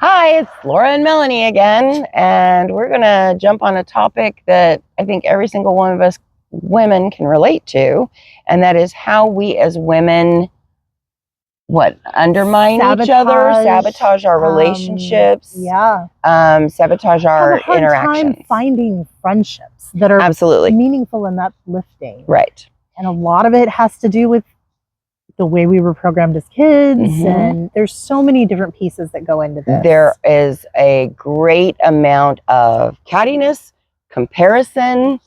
Hi, it's Laura and Melanie again, and we're going to jump on a topic that I think every single one of us women can relate to, and that is how we as women, undermine each other, sabotage our relationships, sabotage have our a hard interactions. time finding friendships that are absolutely meaningful and uplifting. Right. And a lot of it has to do with the way we were programmed as kids, and there's so many different pieces that go into this. There is a great amount of cattiness, comparison,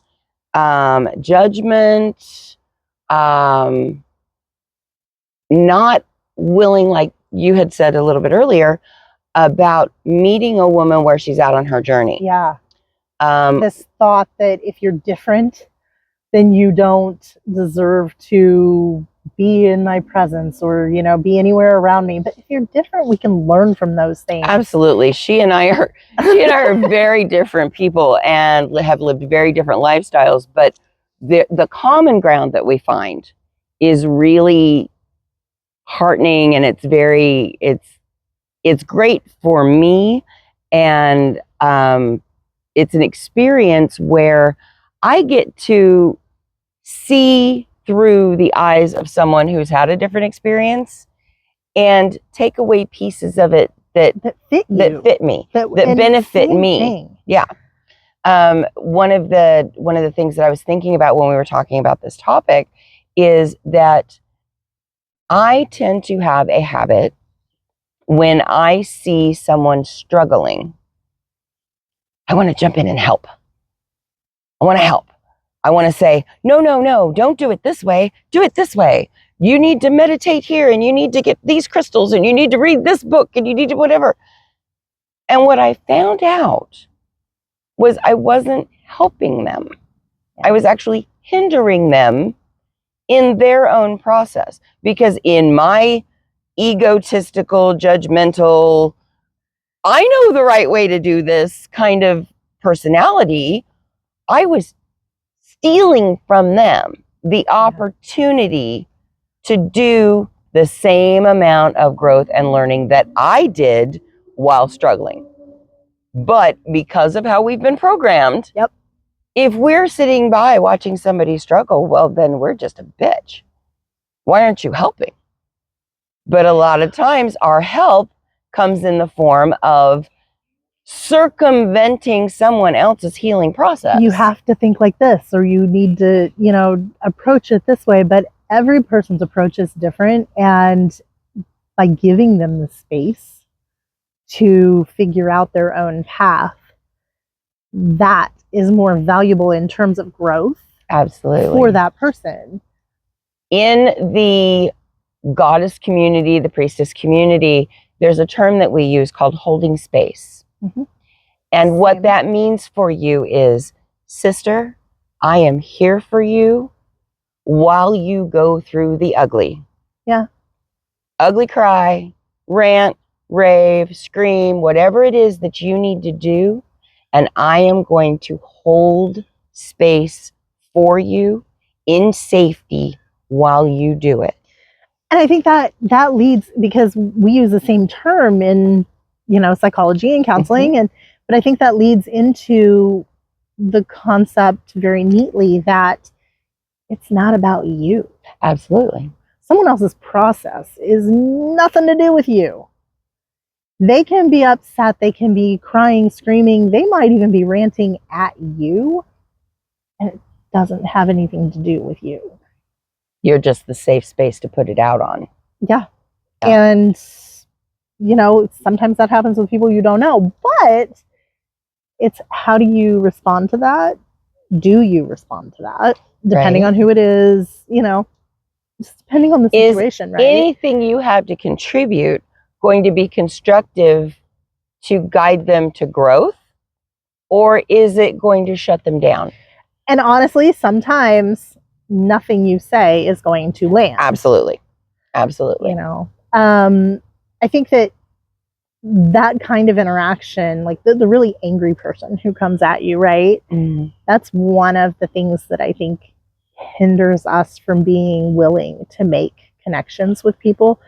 judgment, not willing, like you had said a little bit earlier, about meeting a woman where she's out on her journey. Yeah. This thought that if you're different, then you don't deserve to be in my presence or, be anywhere around me. But if you're different, we can learn from those things. Absolutely. She and I are very different people and have lived very different lifestyles. But the common ground that we find is really heartening, and it's great for me. And it's an experience where I get to see through the eyes of someone who's had a different experience and take away pieces of it that fit me, that benefit me. Thing. Yeah. One of the things that I was thinking about when we were talking about this topic is that I tend to have a habit when I see someone struggling. I want to jump in and help. I want to help. I want to say, no, don't do it this way. Do it this way. You need to meditate here, and you need to get these crystals, and you need to read this book, and you need to whatever. And what I found out was I wasn't helping them. I was actually hindering them in their own process, because in my egotistical, judgmental, I know the right way to do this kind of personality, I was stealing from them the opportunity to do the same amount of growth and learning that I did while struggling. But because of how we've been programmed, if we're sitting by watching somebody struggle, well, then we're just a bitch. Why aren't you helping? But a lot of times our help comes in the form of circumventing someone else's healing process. You have to think like this, or you need to, approach it this way. But every person's approach is different. And by giving them the space to figure out their own path, that is more valuable in terms of growth. Absolutely. For that person. In the goddess community, the priestess community, there's a term that we use called holding space. And what that means for you is, sister, I am here for you while you go through the ugly. Yeah. Ugly cry, rant, rave, scream, whatever it is that you need to do. And I am going to hold space for you in safety while you do it. And I think that leads, because we use the same term in, psychology and counseling, but I think that leads into the concept very neatly that it's not about you. Absolutely. Someone else's process is nothing to do with you. They can be upset, they can be crying, screaming, they might even be ranting at you, and it doesn't have anything to do with you. You're just the safe space to put it out on. Yeah. And, sometimes that happens with people you don't know, but it's how do you respond to that? Do you respond to that? Depending on who it is, just depending on the situation, right? Anything you have to contribute going to be constructive to guide them to growth, or is it going to shut them down? And honestly, sometimes nothing you say is going to land. Absolutely. Absolutely. I think that kind of interaction, like the really angry person who comes at you, right? That's one of the things that I think hinders us from being willing to make connections with people.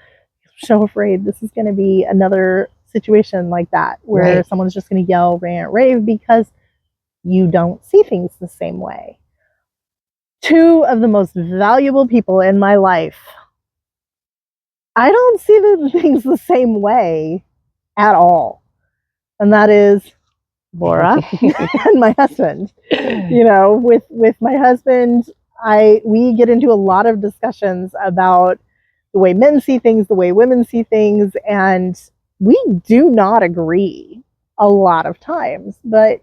I'm so afraid this is going to be another situation like that where Right. someone's just going to yell, rant, rave because you don't see things the same way. Two of the most valuable people in my life, I don't see the things the same way at all. And that is Laura and my husband. You know, with my husband, we get into a lot of discussions about the way men see things, the way women see things, and we do not agree a lot of times, but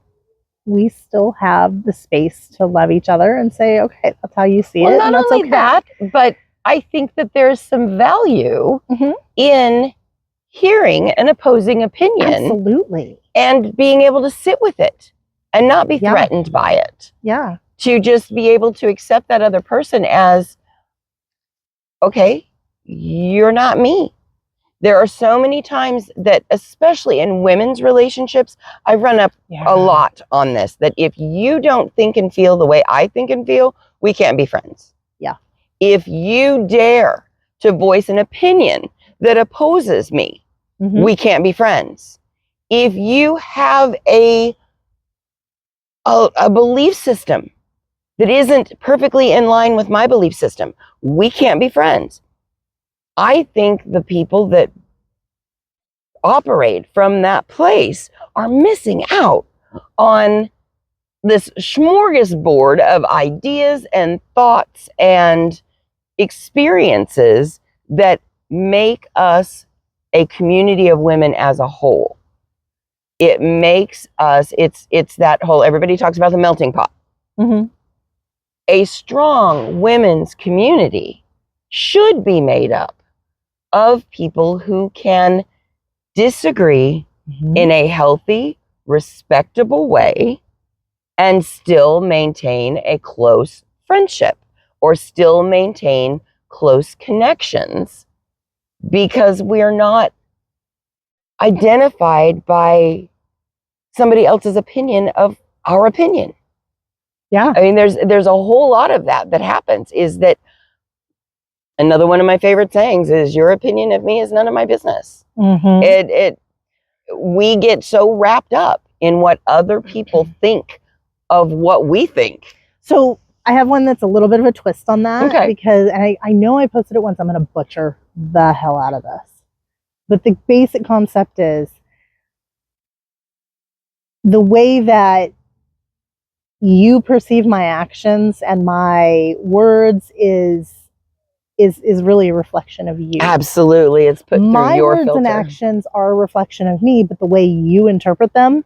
we still have the space to love each other and say, okay, that's how you see Well, it. not And that's only okay. that, but I think that there's some value Mhm. in hearing an opposing opinion Absolutely. and being able to sit with it and not be Yeah. threatened by it. Yeah. To just be able to accept that other person as, okay, you're not me. There are so many times that, especially in women's relationships, I've run up a lot on this, that if you don't think and feel the way I think and feel, we can't be friends. Yeah. If you dare to voice an opinion that opposes me, Mhm. we can't be friends. If you have a belief system that isn't perfectly in line with my belief system, we can't be friends. I think the people that operate from that place are missing out on this smorgasbord of ideas and thoughts and experiences that make us a community of women as a whole. It makes us, it's that whole, everybody talks about the melting pot. Mhm. A strong women's community should be made up of people who can disagree Mhm. in a healthy, respectable way and still maintain a close friendship or still maintain close connections, because we're not identified by somebody else's opinion of our opinion. Yeah. I mean, there's a whole lot of that happens. Is that another one of my favorite sayings is, your opinion of me is none of my business. Mhm. We get so wrapped up in what other people think of what we think. So I have one that's a little bit of a twist on that, Okay. because I know I posted it once. I'm going to butcher the hell out of this. But the basic concept is the way that you perceive my actions and my words is really a reflection of you. Absolutely. It's put My through your words filter. and actions are a reflection of me, but the way you interpret them,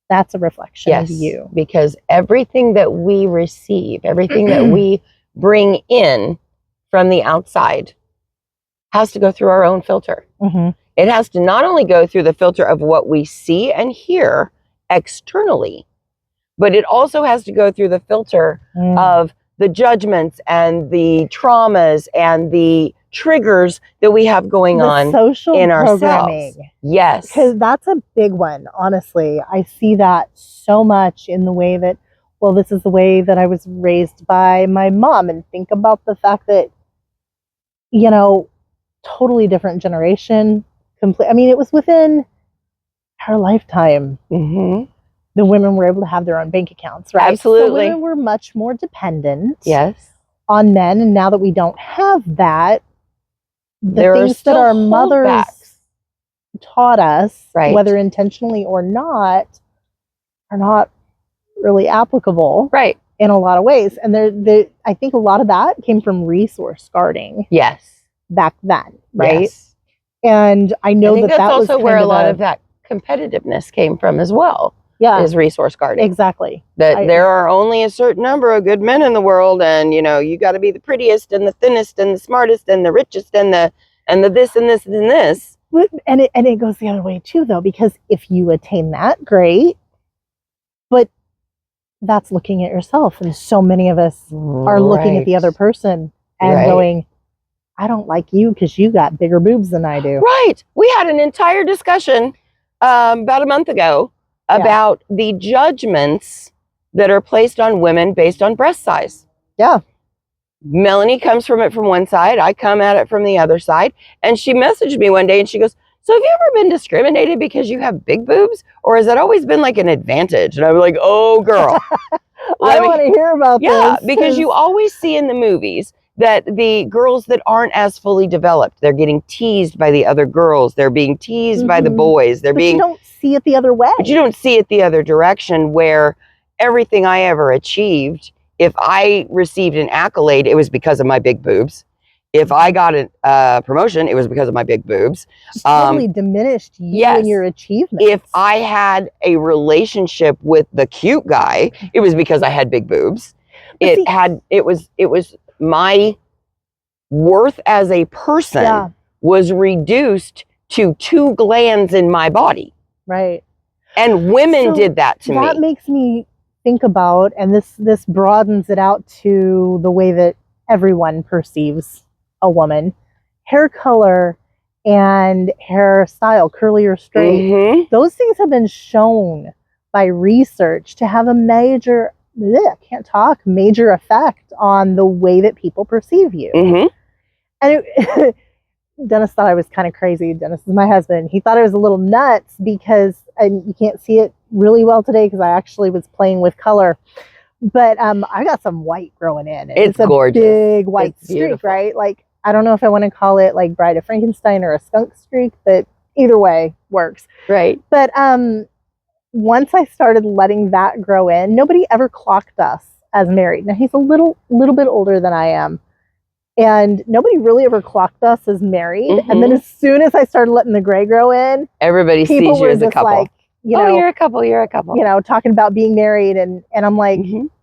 that's a reflection of you. Because everything that we receive, everything that we bring in from the outside has to go through our own filter. Mhm. It has to not only go through the filter of what we see and hear externally, but it also has to go through the filter of the judgments and the traumas and the triggers that we have going on social in programming. ourselves. Yes. Because that's a big one, honestly. I see that so much in the way that, well, this is the way that I was raised by my mom. And think about the fact that, you know, totally different generation. I mean, it was within her lifetime. Mm-hmm. The women were able to have their own bank accounts, right? Absolutely. So women were much more dependent Yes. on men. And now that we don't have that, the There are things that still our mothers holdbacks. taught us, Right. whether intentionally or not, are not really applicable, Right. in a lot of ways. And I think a lot of that came from resource guarding Yes. back then, right? Yes. And I know I think that's that also was where kind a lot of that competitiveness came from as well. Yeah, is resource guarding. Exactly. That there are only a certain number of good men in the world, and you got to be the prettiest and the thinnest and the smartest and the richest and the this and this and this. And it goes the other way too, though, because if you attain that, great. But that's looking at yourself, and so many of us are looking at the other person and going, I don't like you because you got bigger boobs than I do. Right. We had an entire discussion about a month ago about the judgments that are placed on women based on breast size. Yeah. Melanie comes from it from one side. I come at it from the other side. And she messaged me one day and she goes, so have you ever been discriminated because you have big boobs, or has that always been like an advantage? And I'm like, oh, girl. I want to hear about this. Because you always see in the movies that the girls that aren't as fully developed, they're getting teased by the other girls. They're being teased by the boys. But you don't see it the other way. But you don't see it the other direction, where everything I ever achieved, if I received an accolade, it was because of my big boobs. If I got a promotion, it was because of my big boobs. Totally diminished you and your achievements. If I had a relationship with the cute guy, it was because I had big boobs. It was my worth as a person was reduced to 2 glands in my body. Right. And women did that to me. That makes me think about, and this broadens it out to the way that everyone perceives a woman. Hair color and hairstyle, curly or straight, those things have been shown by research to have a major effect on the way that people perceive you. And Dennis thought I was kind of crazy. Dennis is my husband. He thought I was a little nuts because, and you can't see it really well today because I actually was playing with color, but I got some white growing in. It's gorgeous. Big white streak, right? Like, I don't know if I want to call it like Bride of Frankenstein or a skunk streak, but either way works. Right. But once I started letting that grow in, nobody ever clocked us as married. Now he's a little bit older than I am. And nobody really ever clocked us as married. And then as soon as I started letting the gray grow in, everybody sees you as a couple. Like, you're a couple, you're a couple. Talking about being married. And I'm like,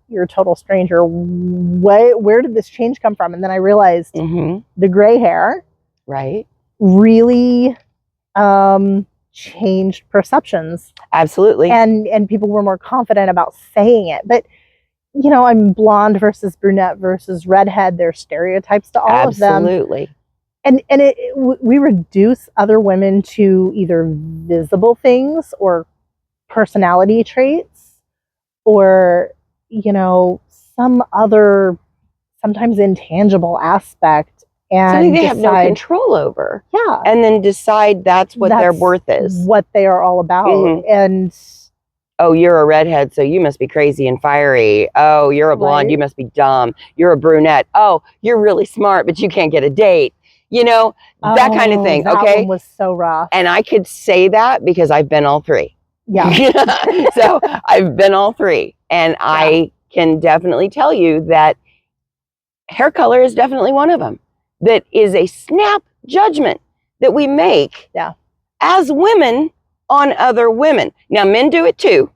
you're a total stranger. Where did this change come from? And then I realized the gray hair really changed perceptions. Absolutely. And people were more confident about saying it. But I'm blonde versus brunette versus redhead. There's stereotypes to all of them. Absolutely. And we reduce other women to either visible things or personality traits or, some other, sometimes intangible aspect. And something they have no control over. Yeah. And then decide that's what their worth is. What they are all about. And oh, you're a redhead, so you must be crazy and fiery. Oh, you're a blonde, you must be dumb. You're a brunette. Oh, you're really smart, but you can't get a date. That kind of thing. That okay. One was so rough. And I could say that because I've been all 3. Yeah. So I've been all 3. And I can definitely tell you that hair color is definitely one of them. That is a snap judgment that we make as women on other women. Now, men do it too.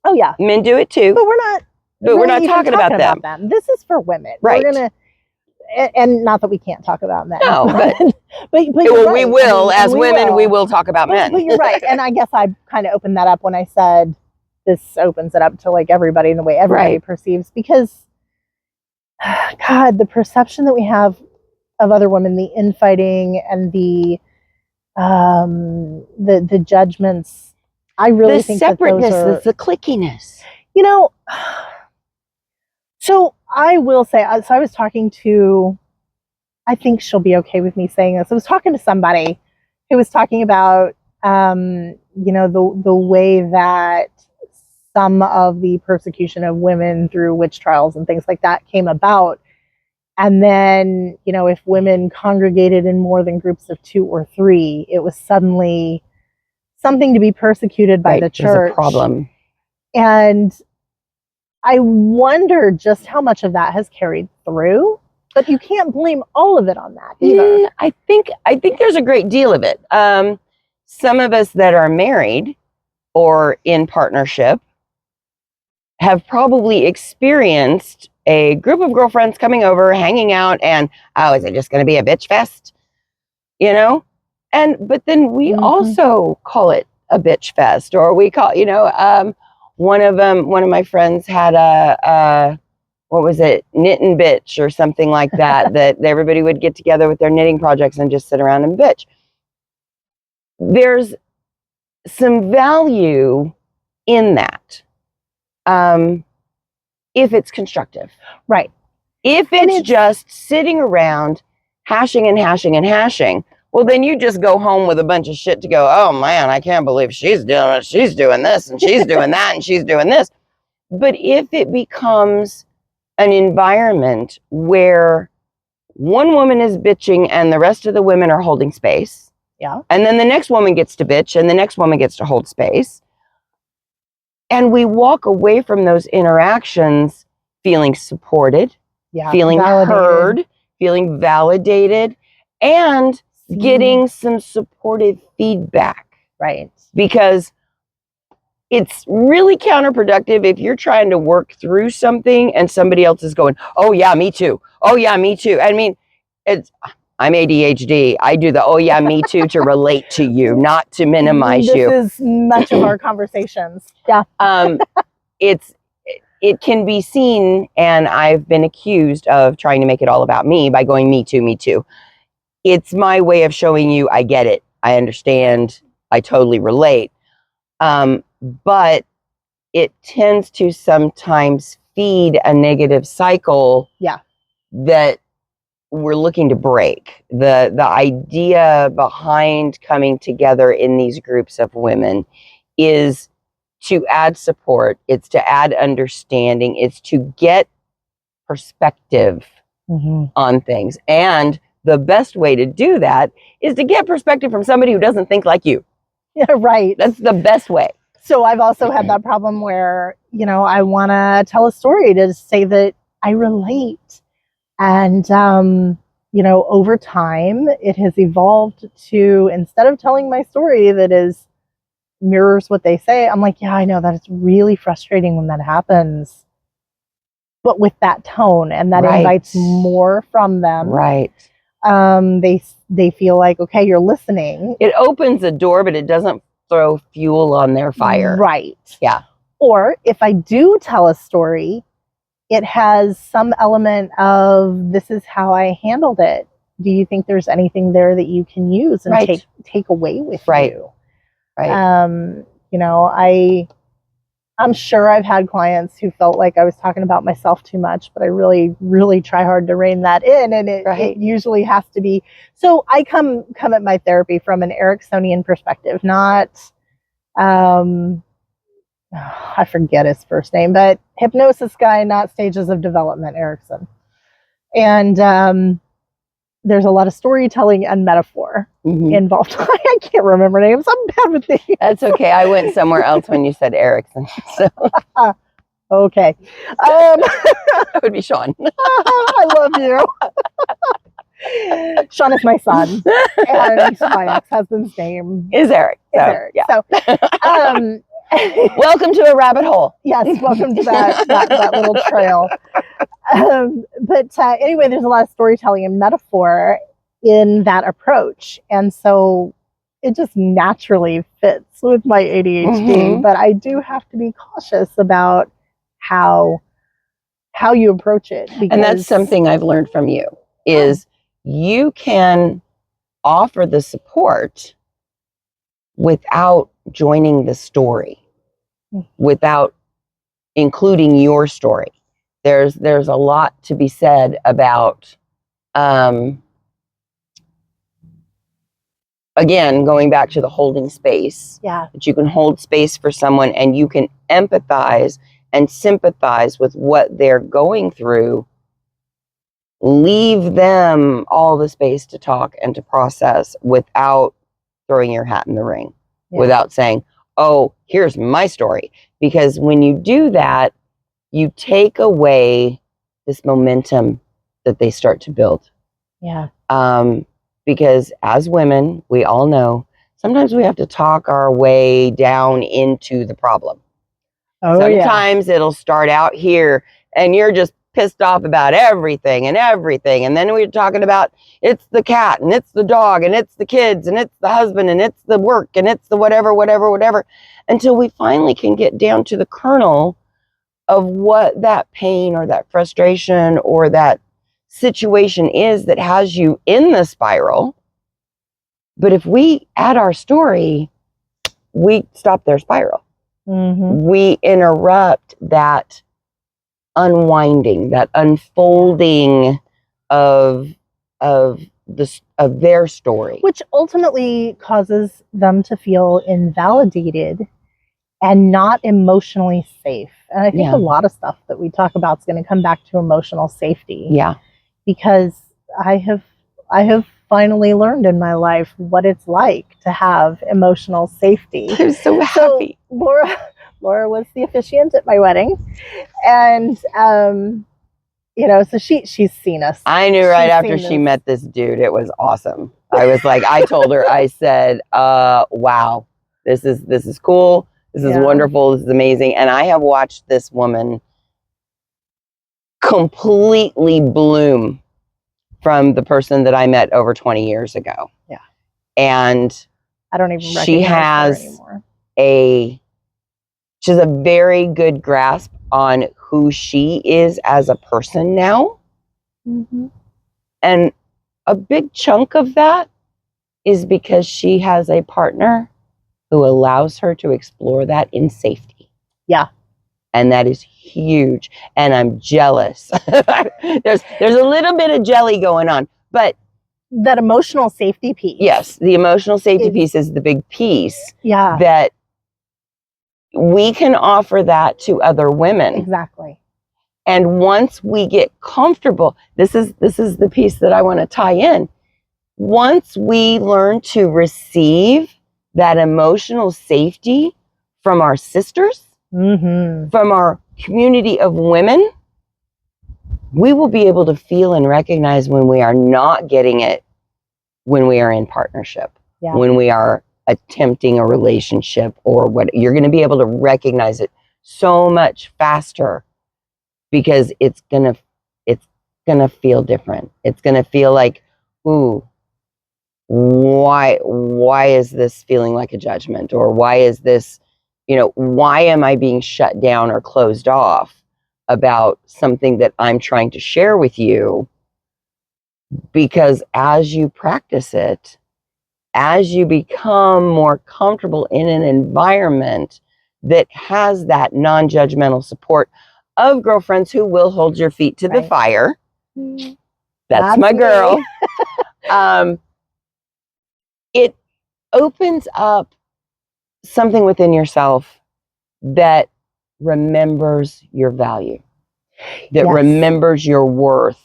Oh yeah, men do it too. But we're not talking about them. This is for women, right? We're gonna, and not that we can't talk about men. No, but we will, as women, we will talk about men. But you're right, and I guess I kind of opened that up when I said this opens it up to like everybody in the way everybody perceives, because God, the perception that we have of other women, the infighting and the judgments, I really think separateness, that those are, the clickiness. So I will say, so I was talking to, I think she'll be okay with me saying this. I was talking to somebody who was talking about, the way that some of the persecution of women through witch trials and things like that came about. And then, if women congregated in more than groups of 2 or 3, it was suddenly something to be persecuted by the church. There's a problem. And I wonder just how much of that has carried through. But you can't blame all of it on that either. I think there's a great deal of it. Some of us that are married or in partnership have probably experienced a group of girlfriends coming over, hanging out, and is it just going to be a bitch fest? But then we also call it a bitch fest, or we call, one of my friends had a what was it, knit and bitch or something like that, that everybody would get together with their knitting projects and just sit around and bitch. There's some value in that. If it's constructive. Right. If it's just sitting around hashing and hashing and hashing, well, then you just go home with a bunch of shit to go, oh man, I can't believe she's doing it. She's doing this and she's doing that and she's doing this. But if it becomes an environment where one woman is bitching and the rest of the women are holding space, Yeah. and then the next woman gets to bitch and the next woman gets to hold space, and we walk away from those interactions feeling supported, Yeah. feeling Validated. heard, feeling validated, and getting some supportive feedback. Right. Because it's really counterproductive if you're trying to work through something and somebody else is going, oh yeah, me too. Oh yeah, me too. I mean, I'm ADHD. I do the oh yeah, me too to relate to you, not to minimize you. This is much of our conversations. Yeah. It can be seen, and I've been accused of trying to make it all about me by going me too, me too. It's my way of showing you I get it. I understand. I totally relate. But it tends to sometimes feed a negative cycle that we're looking to break. The idea behind coming together in these groups of women is to add support, it's to add understanding, it's to get perspective on things. And the best way to do that is to get perspective from somebody who doesn't think like you. Yeah, right. That's the best way. So I've also had that problem where, I want to tell a story to say that I relate. And, over time, it has evolved to, instead of telling my story that mirrors what they say, I'm like, yeah, I know that it's really frustrating when that happens. But with that tone, and that invites more from them. Right. They feel like, okay, you're listening. It opens a door, but it doesn't throw fuel on their fire. Right. Yeah. Or if I do tell a story, it has some element of, this is how I handled it. Do you think there's anything there that you can use and take away with you? Right. I'm sure I've had clients who felt like I was talking about myself too much, but I really, really try hard to rein that in. And it usually has to be. So I come at my therapy from an Ericksonian perspective, not, I forget his first name, but hypnosis guy, not stages of development, Erickson. And there's a lot of storytelling and metaphor involved. I can't remember names. I'm bad with names. That's okay. I went somewhere else when you said Erickson. So. Okay. That would be Sean. I love you. Sean is my son. And my ex-husband's name is Eric. So, Eric. Yeah. So, welcome to a rabbit hole. Yes, welcome to that little trail. But anyway, there's a lot of storytelling and metaphor in that approach. And so it just naturally fits with my ADHD. But I do have to be cautious about how you approach it. And that's something I've learned from you, is you can offer the support without joining the story, without including your story. There's a lot to be said about, again, going back to the holding space. Yeah. That you can hold space for someone and you can empathize and sympathize with what they're going through. Leave them all the space to talk and to process without throwing your hat in the ring, without saying, oh, here's my story. Because when you do that, you take away this momentum that they start to build. Yeah. Because as women, we all know, sometimes we have to talk our way down into the problem. Sometimes it'll start out here and you're just pissed off about everything. And then we're talking about it's the cat and it's the dog and it's the kids and it's the husband and it's the work and it's the whatever, until we finally can get down to the kernel of what that pain or that frustration or that situation is that has you in the spiral. But if we add our story, we stop their spiral. We interrupt that unwinding, that unfolding of of their story. Which ultimately causes them to feel invalidated and not emotionally safe. And I think Yeah. a lot of stuff that we talk about is going to come back to emotional safety. Yeah. Because I have finally learned in my life what it's like to have emotional safety. I'm so happy. So Laura was the officiant at my wedding, and so she's seen us. I knew right after she met this dude, it was awesome. I was like, I told her, I said, wow, this is cool. This is wonderful. This is amazing. And I have watched this woman completely bloom from the person that I met over 20 years ago. Yeah. And I don't even recognize she her has anymore. She has a very good grasp on who she is as a person now. Mm-hmm. And a big chunk of that is because she has a partner who allows her to explore that in safety. Yeah. And that is huge. And I'm jealous. There's a little bit of jelly going on, but that emotional safety piece. Yes, the emotional safety piece is the big piece. Yeah. That we can offer that to other women. Exactly. And once we get comfortable, this is the piece that I want to tie in. Once we learn to receive that emotional safety from our sisters, mm-hmm. from our community of women, we will be able to feel and recognize when we are not getting it, when we are in partnership, when we are attempting a relationship or what. You're going to be able to recognize it so much faster because it's gonna feel different. It's gonna feel like, ooh, why is this feeling like a judgment? Or why is this, why am I being shut down or closed off about something that I'm trying to share with you? Because as you practice it, as you become more comfortable in an environment that has that non-judgmental support of girlfriends who will hold your feet to the fire. That's my girl. It opens up something within yourself that remembers your value, that remembers your worth,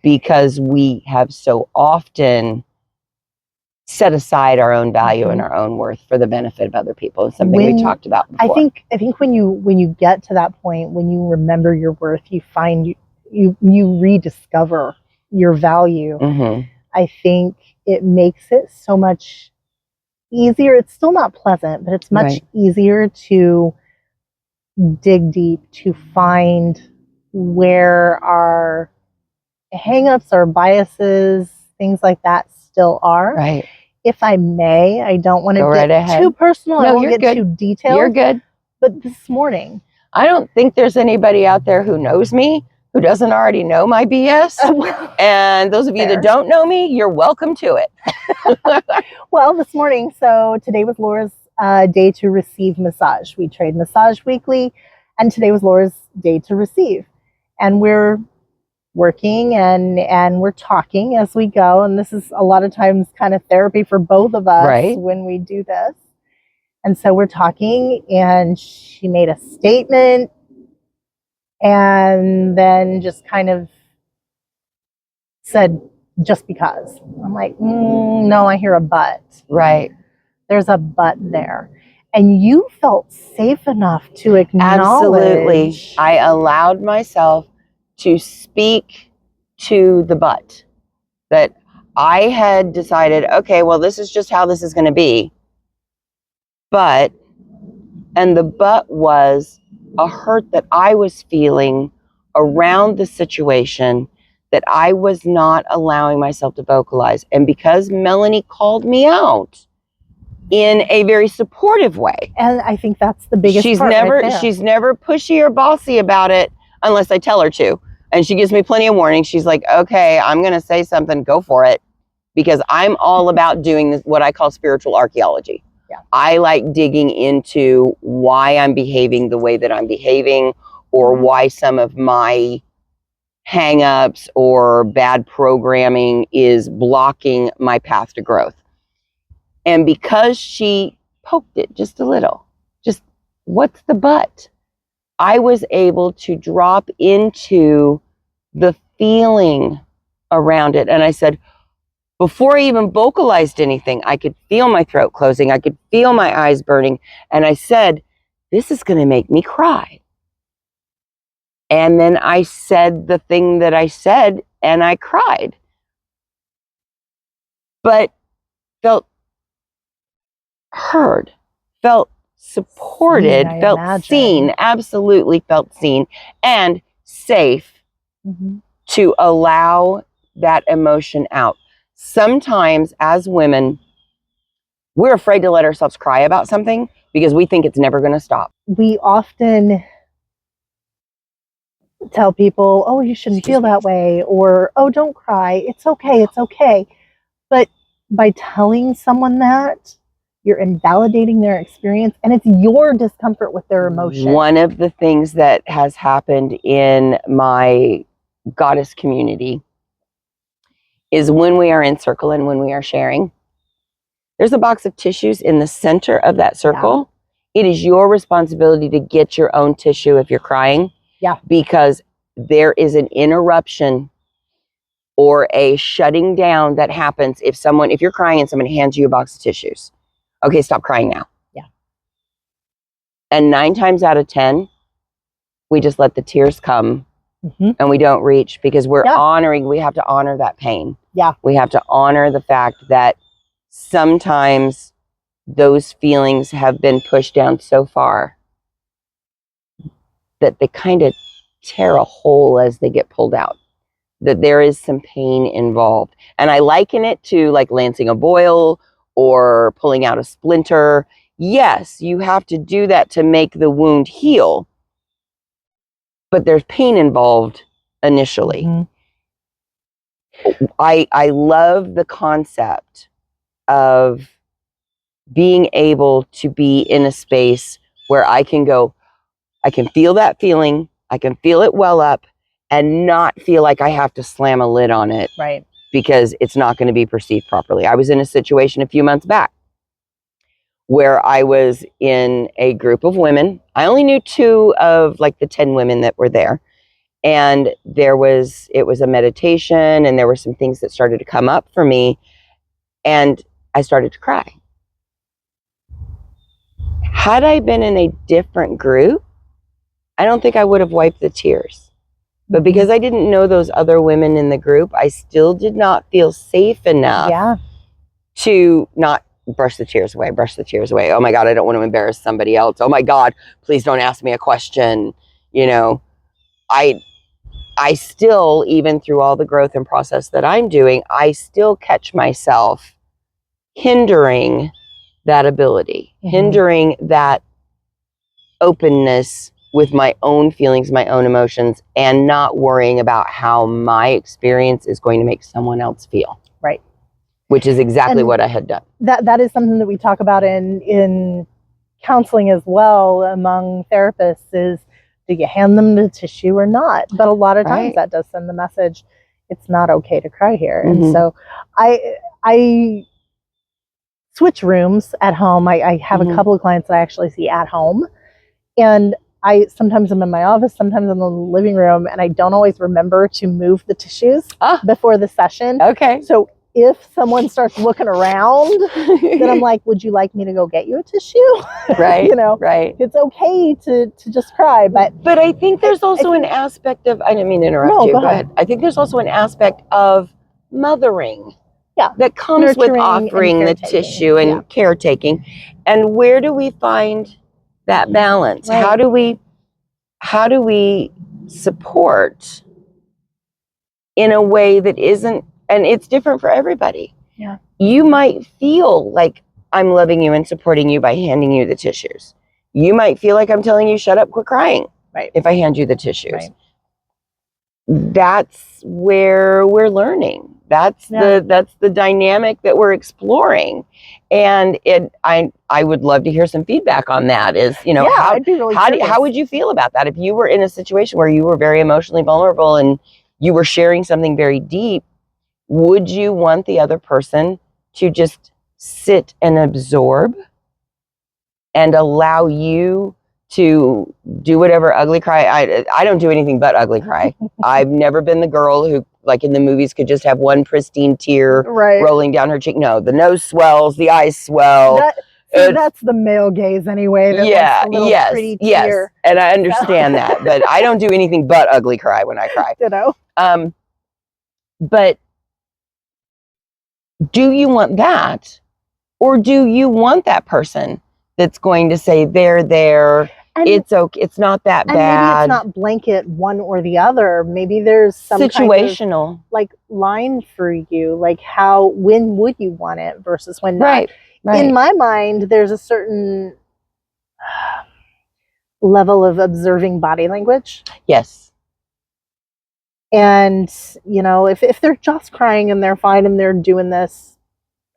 because we have so often set aside our own value and our own worth for the benefit of other people. It's something we talked about before. I think when you get to that point, when you remember your worth, you find you rediscover your value. Mm-hmm. I think it makes it so much easier. It's still not pleasant, but it's much easier to dig deep, to find where our hangups, our biases, things like that still are. Right. If I may, I don't want to get too personal. No, I won't get too detailed. You're good. But this morning, I don't think there's anybody out there who knows me who doesn't already know my BS. And those of you that don't know me, you're welcome to it. Well, this morning, so today was Laura's day to receive massage. We trade massage weekly, and today was Laura's day to receive. And we're working and we're talking as we go. And this is a lot of times kind of therapy for both of us when we do this. And so we're talking, and she made a statement and then just kind of said, just because. I'm like, no, I hear a but. Right. There's a but there. And you felt safe enough to acknowledge. Absolutely. I allowed myself to speak to the but. That I had decided, okay, well, this is just how this is going to be. But, and the but was a hurt that I was feeling around the situation that I was not allowing myself to vocalize. And because Melanie called me out in a very supportive way. And I think that's the biggest she's part never right there. She's never pushy or bossy about it unless I tell her to. And she gives me plenty of warning. She's like, okay, I'm going to say something, go for it. Because I'm all about doing this, what I call spiritual archaeology. Yeah. I like digging into why I'm behaving the way that I'm behaving, or why some of my hang-ups or bad programming is blocking my path to growth. And because she poked it just a little, just what's the but? I was able to drop into the feeling around it. And I said, before I even vocalized anything, I could feel my throat closing. I could feel my eyes burning. And I said, this is going to make me cry. And then I said the thing that I said, and I cried. But felt heard, felt supported, I felt imagine. seen, absolutely felt seen, and safe to allow that emotion out. Sometimes as women, we're afraid to let ourselves cry about something because we think it's never going to stop. We often tell people, oh, you shouldn't feel that way, or, oh, don't cry. It's okay. It's okay. But by telling someone that, you're invalidating their experience, and it's your discomfort with their emotion. One of the things that has happened in my goddess community is when we are in circle and when we are sharing, there's a box of tissues in the center of that circle. Yeah. It is your responsibility to get your own tissue if you're crying. Yeah. Because there is an interruption or a shutting down that happens if you're crying and someone hands you a box of tissues. Okay, stop crying now. Yeah. And 9 times out of 10, we just let the tears come and we don't reach because we have to honor that pain. Yeah. We have to honor the fact that sometimes those feelings have been pushed down so far that they kind of tear a hole as they get pulled out, that there is some pain involved. And I liken it to like lancing a boil or pulling out a splinter. Yes, you have to do that to make the wound heal, but there's pain involved initially. I love the concept of being able to be in a space where I can feel that feeling, I can feel it well up and not feel like I have to slam a lid on it. Right. Because it's not going to be perceived properly. I was in a situation a few months back where I was in a group of women. I only knew 2 of like the 10 women that were there. And it was a meditation and there were some things that started to come up for me and I started to cry. Had I been in a different group, I don't think I would have wiped the tears. But because I didn't know those other women in the group, I still did not feel safe enough to not brush the tears away. Oh my God, I don't want to embarrass somebody else. Oh my God, please don't ask me a question. You know, I still, even through all the growth and process that I'm doing, I still catch myself hindering that ability, hindering that openness with my own feelings, my own emotions, and not worrying about how my experience is going to make someone else feel. Right. Which is exactly what I had done. That is something that we talk about in counseling as well among therapists is, do you hand them the tissue or not? But a lot of times that does send the message, it's not okay to cry here. And so I switch rooms at home. I have a couple of clients that I actually see at home. And sometimes I'm in my office, sometimes I'm in the living room, and I don't always remember to move the tissues before the session. Okay. So if someone starts looking around, then I'm like, would you like me to go get you a tissue? Right. Right. It's okay to just cry. But I think there's also an aspect of, I didn't mean to interrupt you. Go ahead. I think there's also an aspect of mothering. Yeah. That comes with offering the tissue and caretaking. And where do we find that balance? Right. How do we support in a way that isn't, and it's different for everybody. Yeah. You might feel like I'm loving you and supporting you by handing you the tissues. You might feel like I'm telling you, shut up, quit crying. Right. If I hand you the tissues. Right. That's where we're learning. That's the dynamic that we're exploring. And I would love to hear some feedback on that. Is, I'd be really how would you feel about that if you were in a situation where you were very emotionally vulnerable and you were sharing something very deep, would you want the other person to just sit and absorb and allow you to do whatever ugly cry? I don't do anything but ugly cry. I've never been the girl who, like in the movies, could just have one pristine tear Right. rolling down her cheek. No, the nose swells, the eyes swell. So that's the male gaze anyway. That Yeah, likes a little yes, pretty yes. tear. And I understand that, but I don't do anything but ugly cry when I cry. But do you want that? Or do you want that person that's going to say, there, And, it's okay, it's not that and bad. maybe it's not blanket one or the other. Maybe there's some situational kind of, like, line for you, like when would you want it versus when not. Right. In my mind, there's a certain level of observing body language. Yes. And, if they're just crying and they're fine and they're doing this,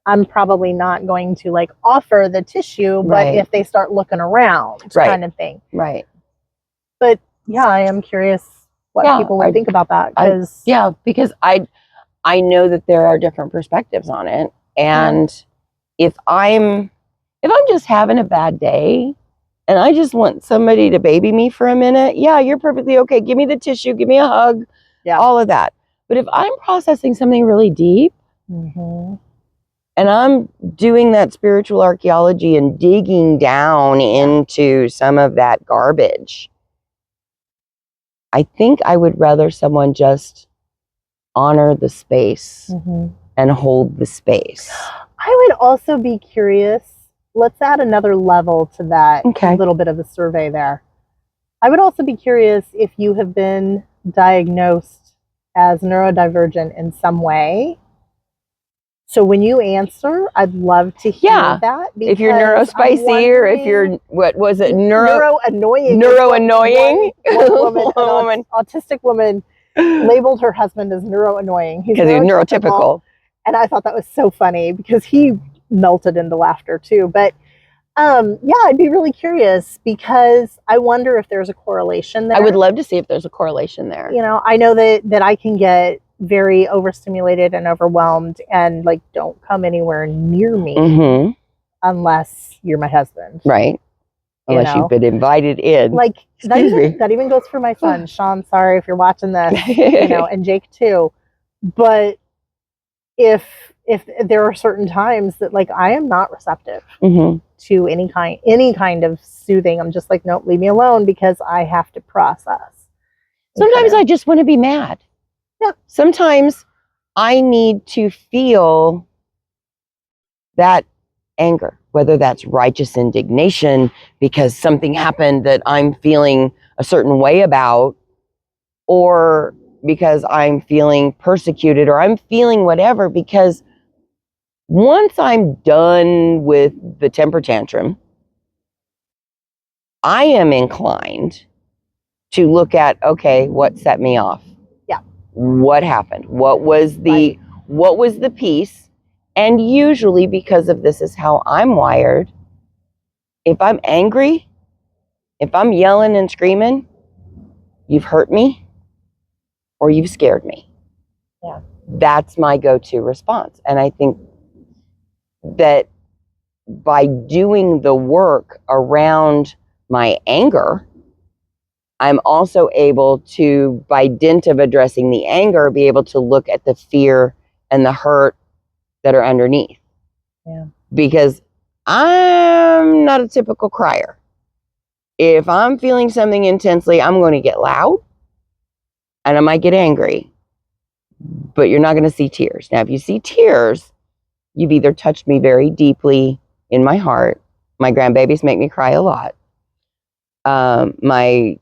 I'm probably not going to like offer the tissue, but Right. if they start looking around, Right. kind of thing. Right. But yeah, I am curious what people would think about that. Because I know that there are different perspectives on it. And if I'm just having a bad day and I just want somebody to baby me for a minute, yeah, you're perfectly okay. Give me the tissue, give me a hug, all of that. But if I'm processing something really deep, and I'm doing that spiritual archaeology and digging down into some of that garbage, I think I would rather someone just honor the space and hold the space. I would also be curious. Let's add another level to that little bit of a survey there. I would also be curious if you have been diagnosed as neurodivergent in some way. So when you answer, I'd love to hear that. If you're neurospicy or if you're, what was it? Neuro-annoying. Neuro-annoying. One woman, autistic woman, labeled her husband as neuro-annoying. Because he's neurotypical. And I thought that was so funny because he melted into laughter too. But I'd be really curious because I wonder if there's a correlation there. I would love to see if there's a correlation there. I know that I can get very overstimulated and overwhelmed and like don't come anywhere near me unless you're my husband. Right. Unless you've been invited in. Like that even goes for my son. Sean, sorry if you're watching this, and Jake too. But if there are certain times that like I am not receptive to any kind of soothing, I'm just like, nope, leave me alone because I have to process. Sometimes I just want to be mad. Yeah. Sometimes I need to feel that anger, whether that's righteous indignation because something happened that I'm feeling a certain way about, or because I'm feeling persecuted, or I'm feeling whatever, because once I'm done with the temper tantrum, I am inclined to look at, okay, what set me off? Yeah. What happened? What was the piece? And usually, because of this is how I'm wired, if I'm angry, if I'm yelling and screaming, you've hurt me or you've scared me. Yeah. That's my go-to response. And I think that by doing the work around my anger, I'm also able to, by dint of addressing the anger, be able to look at the fear and the hurt that are underneath. Yeah. Because I'm not a typical crier. If I'm feeling something intensely, I'm going to get loud and I might get angry, but you're not going to see tears. Now, if you see tears, you've either touched me very deeply in my heart. My grandbabies make me cry a lot. My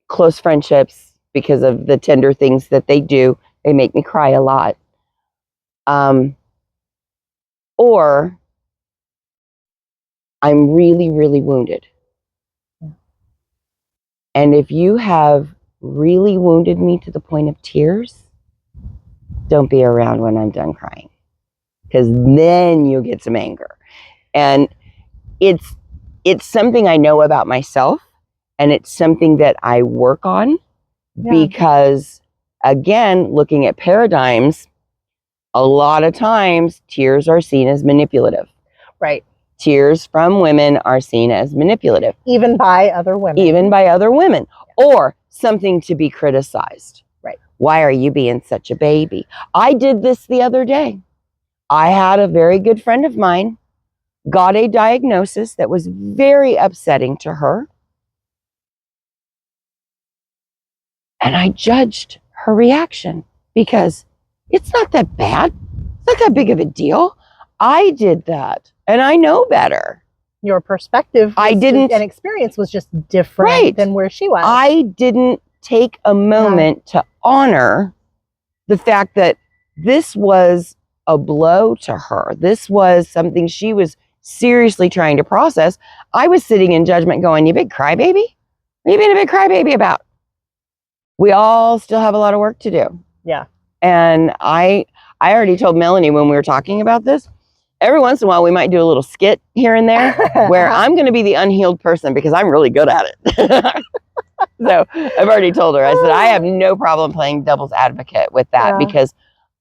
close friendships, because of the tender things that they do, they make me cry a lot. Or I'm really, really wounded. And if you have really wounded me to the point of tears, don't be around when I'm done crying, because then you'll get some anger. And it's something I know about myself, and it's something that I work on because again, looking at paradigms, a lot of times tears are seen as manipulative. Right. Tears from women are seen as manipulative. Even by other women. Even by other women. Or something to be criticized. Right. Why are you being such a baby? I did this the other day. I had a very good friend of mine got a diagnosis that was very upsetting to her. And I judged her reaction because it's not that bad. It's not that big of a deal. I did that and I know better. Your perspective and experience was just different than where she was. I didn't take a moment to honor the fact that this was a blow to her. This was something she was seriously trying to process. I was sitting in judgment going, you big crybaby? What are you being a big crybaby about? We all still have a lot of work to do. Yeah. And I already told Melanie when we were talking about this, every once in a while we might do a little skit here and there where I'm going to be the unhealed person because I'm really good at it. So I've already told her, I said, I have no problem playing devil's advocate with that because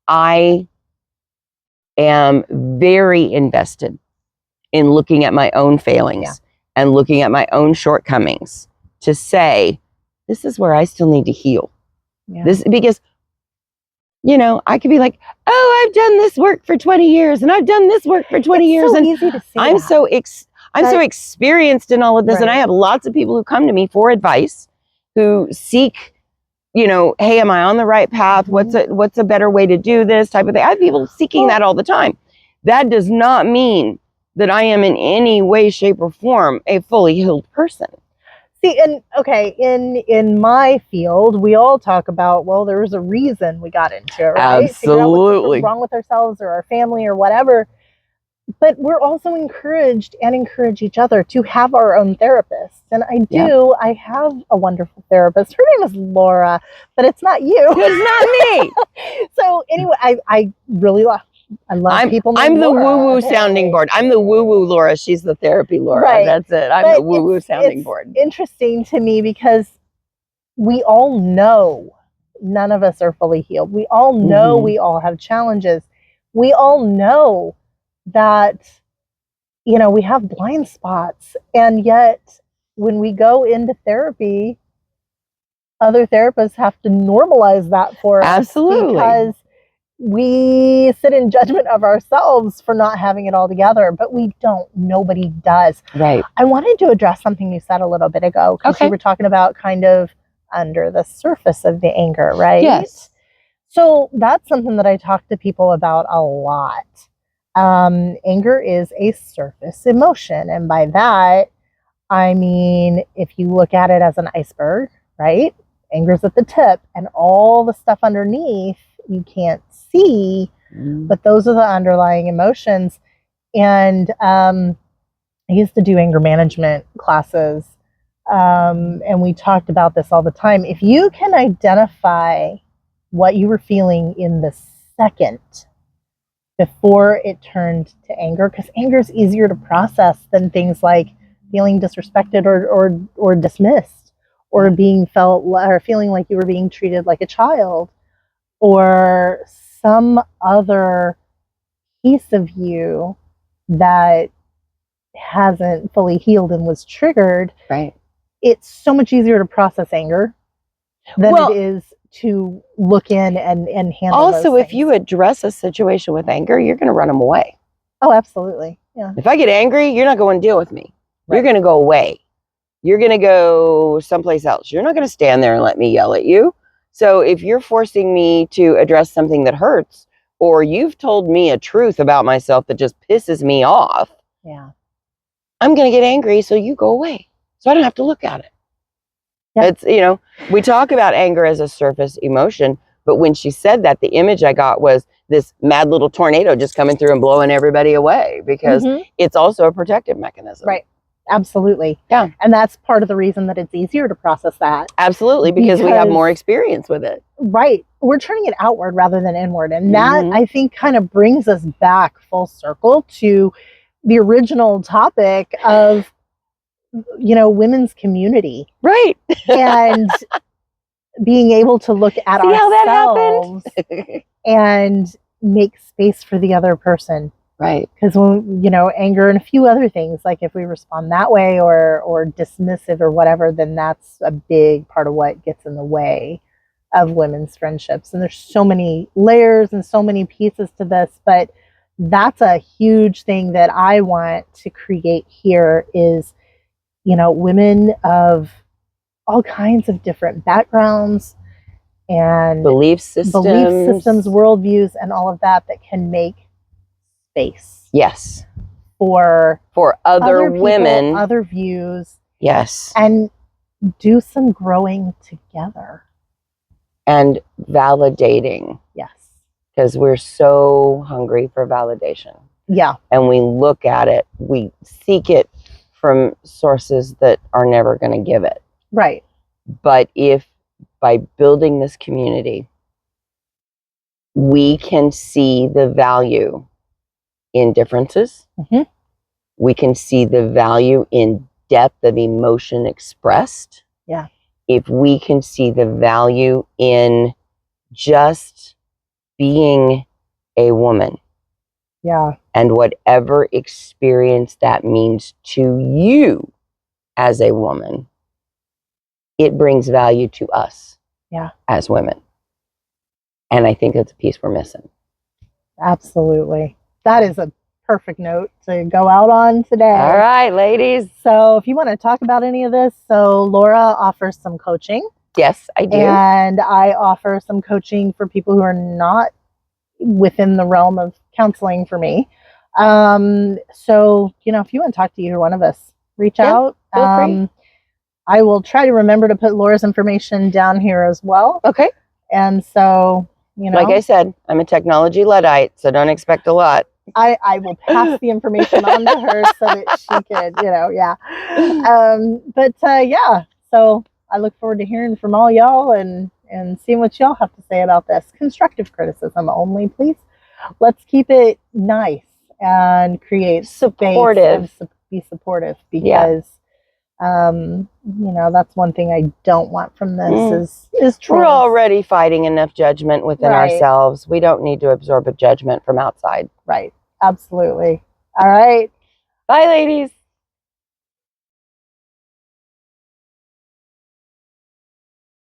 I am very invested in looking at my own failings and looking at my own shortcomings to say, this is where I still need to heal. Yeah. This because, you know, I could be like, oh, I've done this work for 20 years and I've done this work for 20 years. So and easy to say I'm so experienced in all of this. And I have lots of people who come to me for advice, who seek, you know, hey, am I on the right path? What's a better way to do this type of thing? I have people seeking that all the time. That does not mean that I am in any way, shape, or form a fully healed person. See, and okay, in my field, we all talk about, well, there was a reason we got into it, right? Absolutely. Figure out what's wrong with ourselves or our family or whatever. But we're also encouraged and encourage each other to have our own therapists. And I have a wonderful therapist. Her name is Laura, but it's not you. It's not me. So anyway, I really love people. I'm the woo-woo sounding board. I'm the woo-woo Laura. She's the therapy Laura. Right. That's it. I'm the woo-woo sounding board. Interesting to me because we all know none of us are fully healed. We all know we all have challenges. We all know that, you know, we have blind spots. And yet when we go into therapy, other therapists have to normalize that for us. Absolutely. Because we sit in judgment of ourselves for not having it all together, but we don't. Nobody does. Right. I wanted to address something you said a little bit ago because you were talking about kind of under the surface of the anger, right? Yes. So that's something that I talk to people about a lot. Anger is a surface emotion. And by that, I mean, if you look at it as an iceberg, right? Anger's at the tip and all the stuff underneath you can't see, but those are the underlying emotions. And I used to do anger management classes, and we talked about this all the time. If you can identify what you were feeling in the second before it turned to anger, because anger is easier to process than things like feeling disrespected or dismissed, or being feeling like you were being treated like a child, or some other piece of you that hasn't fully healed and was triggered. Right. It's so much easier to process anger than it is to look in and handle also, if you address a situation with anger, you're going to run them away. Oh, absolutely. Yeah. If I get angry, you're not going to deal with me. Right. You're going to go away. You're going to go someplace else. You're not going to stand there and let me yell at you. So if you're forcing me to address something that hurts, or you've told me a truth about myself that just pisses me off, I'm going to get angry, so you go away. So I don't have to look at it. Yeah. It's, you know, we talk about anger as a surface emotion, but when she said that, the image I got was this mad little tornado just coming through and blowing everybody away, because it's also a protective mechanism. Right. Absolutely. Yeah. And that's part of the reason that it's easier to process that. Absolutely. Because we have more experience with it. Right. We're turning it outward rather than inward. And that, I think, kind of brings us back full circle to the original topic of, you know, women's community. Right. And being able to look at See how that ourselves happened? and make space for the other person. Right. Because when, anger and a few other things, like if we respond that way or dismissive or whatever, then that's a big part of what gets in the way of women's friendships. And there's so many layers and so many pieces to this, but that's a huge thing that I want to create here is, women of all kinds of different backgrounds and Belief systems, worldviews, and all of that can make space. Yes. For other people, women, other views. Yes. And do some growing together. And validating. Yes. Because we're so hungry for validation. Yeah. And we look at it, we seek it from sources that are never going to give it. Right. But if by building this community, we can see the value in differences. Mm-hmm. We can see the value in depth of emotion expressed. Yeah. If we can see the value in just being a woman. Yeah. And whatever experience that means to you as a woman, it brings value to us. Yeah. As women. And I think that's a piece we're missing. Absolutely. That is a perfect note to go out on today. All right, ladies. So if you want to talk about any of this, so Laura offers some coaching. Yes, I do. And I offer some coaching for people who are not within the realm of counseling for me. So, if you want to talk to either one of us, reach out. Feel free. I will try to remember to put Laura's information down here as well. Okay. And so, like I said, I'm a technology Luddite, so don't expect a lot. I will pass the information on to her so that she could, yeah. Yeah, so I look forward to hearing from all y'all and seeing what y'all have to say about this. Constructive criticism only, please. Let's keep it nice and create supportive. Space and be supportive because, that's one thing I don't want from this is trolls. We're already fighting enough judgment within ourselves. We don't need to absorb a judgment from outside. Right. Absolutely. All right. Bye, ladies.